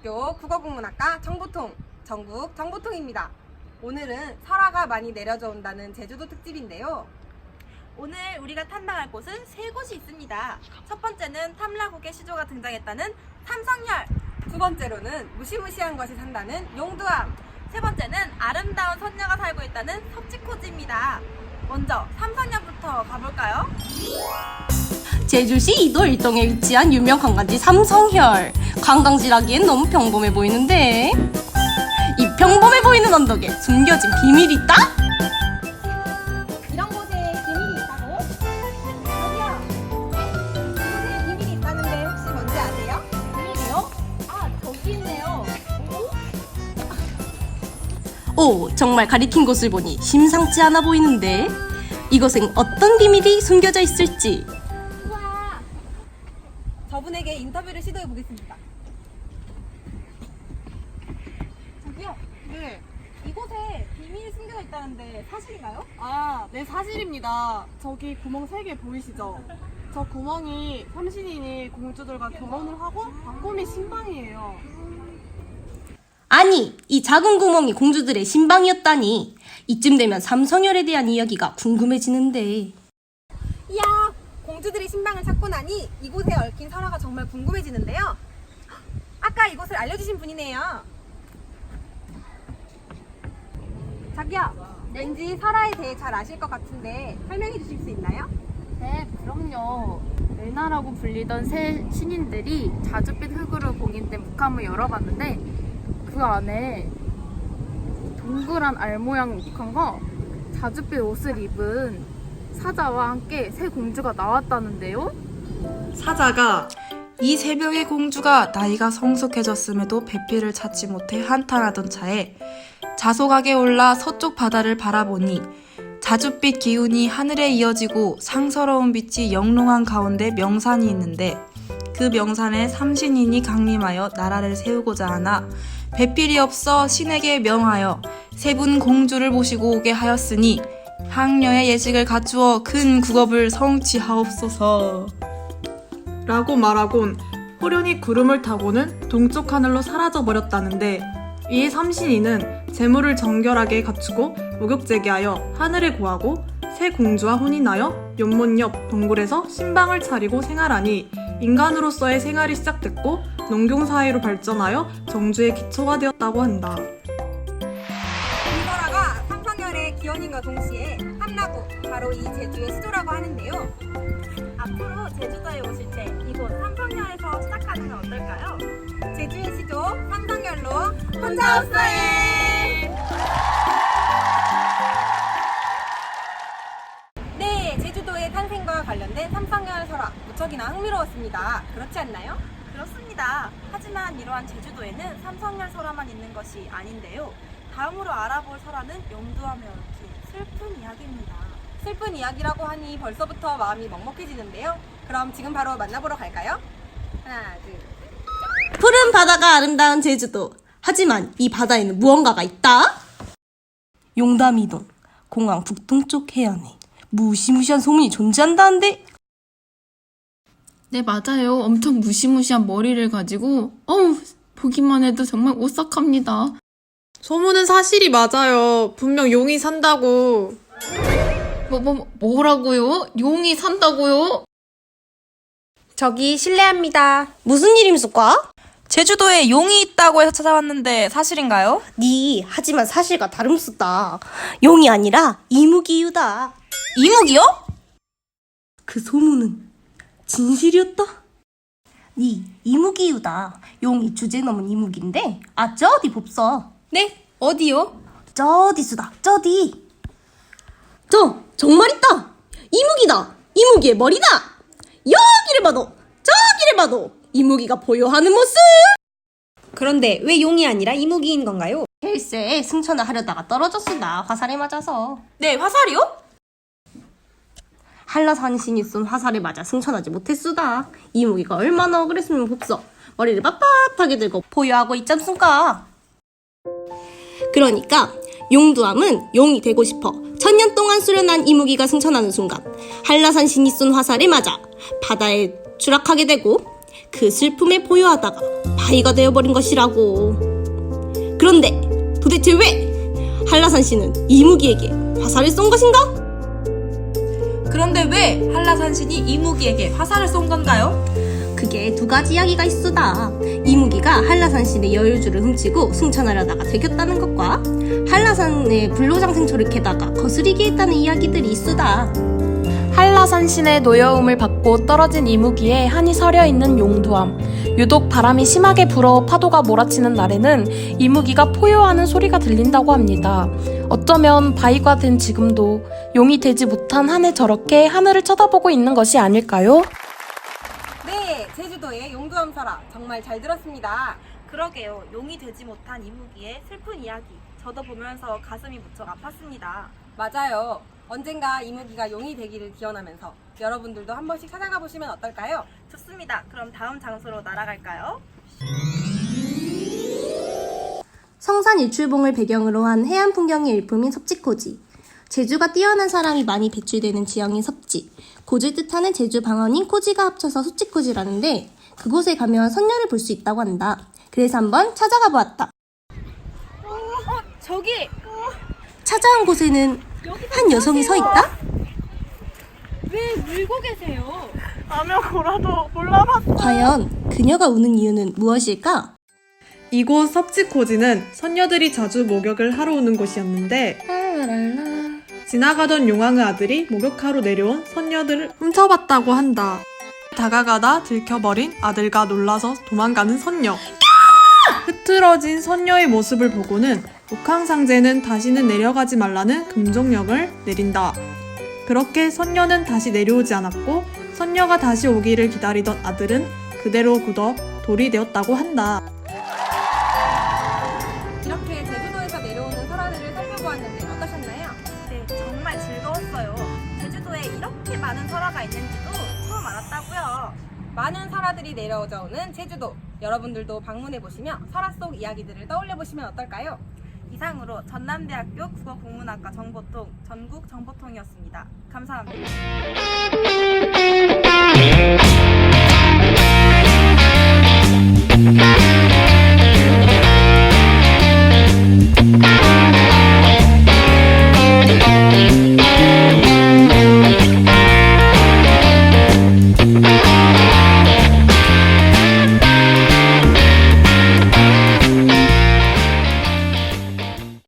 대학교 국어국문학과 정보통 전국 정보통입니다. 오늘은 설화가 많이 내려져 온다는 제주도 특집인데요. 오늘 우리가 탐방할 곳은 세 곳이 있습니다. 첫 번째는 탐라국의 시조가 등장했다는 삼성열, 두 번째로는 무시무시한 것이 산다는 용두암, 세 번째는 아름다운 선녀가 살고 있다는 섭지코지입니다. 먼저 삼성열부터 가볼까요? 제주시 이도 일동에 위치한 유명 관광지 삼성혈. 관광지라기엔 너무 평범해 보이는데 이 평범해 보이는 언덕에 숨겨진 비밀이 있다? 이런 곳에 비밀이 있다고? 저기요! 이곳에 비밀이 있다는데 혹시 뭔지 아세요? 비밀이요? 아, 저기 있네요. 오, 정말 가리킨 곳을 보니 심상치 않아 보이는데 이곳엔 어떤 비밀이 숨겨져 있을지. 우와! 저분에게 인터뷰를 시도해 보겠습니다. 저기요. 네. 이곳에 비밀이 숨겨져 있다는데 사실인가요? 아, 네, 사실입니다. 저기 구멍 3개 보이시죠? 저 구멍이 삼신인이 공주들과 결혼을 하고 바꿈이 신방이에요. 아니, 이 작은 구멍이 공주들의 신방이었다니. 이쯤 되면 삼성열에 대한 이야기가 궁금해지는데. 이야! 공주들이 신방을 찾고 나니 이곳에 얽힌 설화가 정말 궁금해지는데요. 아까 이곳을 알려주신 분이네요. 자기야, 왠지 설화에 대해 잘 아실 것 같은데 설명해 주실 수 있나요? 네, 그럼요. 엘나라고 불리던 새 신인들이 자줏빛 흙으로 봉인된 묵함을 열어봤는데 그 안에 동그란 알 모양 묵함과 자줏빛 옷을 입은 사자와 함께 새 공주가 나왔다는데요. 사자가 이 세 명의 공주가 나이가 성숙해졌음에도 배필을 찾지 못해 한탄하던 차에 자소각에 올라 서쪽 바다를 바라보니 자줏빛 기운이 하늘에 이어지고 상서로운 빛이 영롱한 가운데 명산이 있는데 그 명산에 삼신인이 강림하여 나라를 세우고자 하나 배필이 없어 신에게 명하여 세 분 공주를 모시고 오게 하였으니 향려의 예식을 갖추어 큰 국업을 성취하옵소서 라고 말하곤 호련히 구름을 타고는 동쪽 하늘로 사라져 버렸다는데, 이에 삼신이는 재물을 정결하게 갖추고 목욕제기하여 하늘에 고하고 새 공주와 혼인하여 연못 옆 동굴에서 신방을 차리고 생활하니 인간으로서의 생활이 시작됐고 농경사회로 발전하여 정주의 기초가 되었다고 한다. 이 설화가 삼성열의 기원임과 동시에 탐라국, 바로 이 제주의 시조라고 하는데요. 앞으로 제주도에 오실 때 이곳 삼성열에서 시작하는 건 어떨까요? 제주의 시조 삼성열로 혼자 없어해! 네, 제주도의 탄생과 관련된 삼성열 설화 무척이나 흥미로웠습니다. 그렇지 않나요? 그렇습니다. 하지만 이러한 제주도에는 삼성열 설화만 있는 것이 아닌데요. 다음으로 알아볼 설화는 용두암에 얽힌 슬픈 이야기입니다. 슬픈 이야기라고 하니 벌써부터 마음이 먹먹해지는데요. 그럼 지금 바로 만나보러 갈까요? 하나, 둘. 푸른 바다가 아름다운 제주도. 하지만 이 바다에는 무언가가 있다. 용담이동 공항 북동쪽 해안에 무시무시한 소문이 존재한다는데. 네, 맞아요. 엄청 무시무시한 머리를 가지고 보기만 해도 정말 오싹합니다. 소문은 사실이 맞아요. 분명 용이 산다고. 뭐라고요? 용이 산다고요? 저기 실례합니다. 무슨 일임수까? 제주도에 용이 있다고 해서 찾아왔는데 사실인가요? 네, 하지만 사실과 다름수다. 용이 아니라 이무기유다. 이묵이요? 그 소문은 진실이었다. 네, 이무기유다. 용이 주제 넘은 이무기인데 저디 봅서. 네, 어디요? 저디수다, 저디. 정말 있다. 이무기다. 이무기의 머리다. 여기를 봐도 저기를 봐도 이무기가 보여하는 모습. 그런데 왜 용이 아니라 이무기인 건가요? 글쎄, 승천을 하려다가 떨어졌으나 화살에 맞아서. 네, 화살이요? 한라산신이 쏜 화살에 맞아 승천하지 못했수다. 이무기가 얼마나 억울했으면 봅서. 머리를 빳빳하게 들고 보유하고 있잖습니까. 그러니까 용두암은 용이 되고 싶어 천년 동안 수련한 이무기가 승천하는 순간 한라산 신이 쏜 화살에 맞아 바다에 추락하게 되고 그 슬픔에 포효하다가 바위가 되어버린 것이라고. 그런데 도대체 왜 한라산 씨는 이무기에게 화살을 쏜 것인가? 그런데 왜 한라산신이 이무기에게 화살을 쏜 건가요? 그게 두 가지 이야기가 있수다. 이무기가 한라산 신의 여유주를 훔치고 승천하려다가 들켰다는 것과 한라산의 불로장생초를 캐다가 거스리게 했다는 이야기들이 있수다. 한라산 신의 노여움을 받고 떨어진 이무기에 한이 서려 있는 용두암. 유독 바람이 심하게 불어 파도가 몰아치는 날에는 이무기가 포효하는 소리가 들린다고 합니다. 어쩌면 바위가 된 지금도 용이 되지 못한 한해 저렇게 하늘을 쳐다보고 있는 것이 아닐까요? 네, 제주도의 용두암 설화 정말 잘 들었습니다. 그러게요. 용이 되지 못한 이무기의 슬픈 이야기. 저도 보면서 가슴이 무척 아팠습니다. 맞아요. 언젠가 이무기가 용이 되기를 기원하면서 여러분들도 한 번씩 찾아가 보시면 어떨까요? 좋습니다. 그럼 다음 장소로 날아갈까요? 성산 일출봉을 배경으로 한 해안 풍경의 일품인 섭지코지. 제주가 뛰어난 사람이 많이 배출되는 지형인 섭지. 고지를 뜻하는 제주 방언인 코지가 합쳐서 섭지코지라는데 그곳에 가면 선녀를 볼 수 있다고 한다. 그래서 한번 찾아가 보았다. 저기! 찾아온 곳에는 한 여성이 서 있다? 왜 울고 계세요? 아명고라도 몰라봤어. 과연 그녀가 우는 이유는 무엇일까? 이곳 섭지코지는 선녀들이 자주 목욕을 하러 오는 곳이었는데 지나가던 용왕의 아들이 목욕하러 내려온 선녀들을 훔쳐봤다고 한다. 다가가다 들켜버린 아들과 놀라서 도망가는 선녀. 흐트러진 선녀의 모습을 보고는 옥황상제는 다시는 내려가지 말라는 금종령을 내린다. 그렇게 선녀는 다시 내려오지 않았고 선녀가 다시 오기를 기다리던 아들은 그대로 굳어 돌이 되었다고 한다. 이렇게 제주도에서 내려오는 설화들을 살펴보았는데 어떠셨나요? 네, 정말 즐거웠어요. 제주도에 이렇게 많은 설화가 있는지도 처음 알았다고요. 많은 설화들이 내려오져 오는 제주도. 여러분들도 방문해보시며 설화 속 이야기들을 떠올려보시면 어떨까요? 이상으로 전남대학교 국어국문학과 정보통 전국 정보통이었습니다. 감사합니다.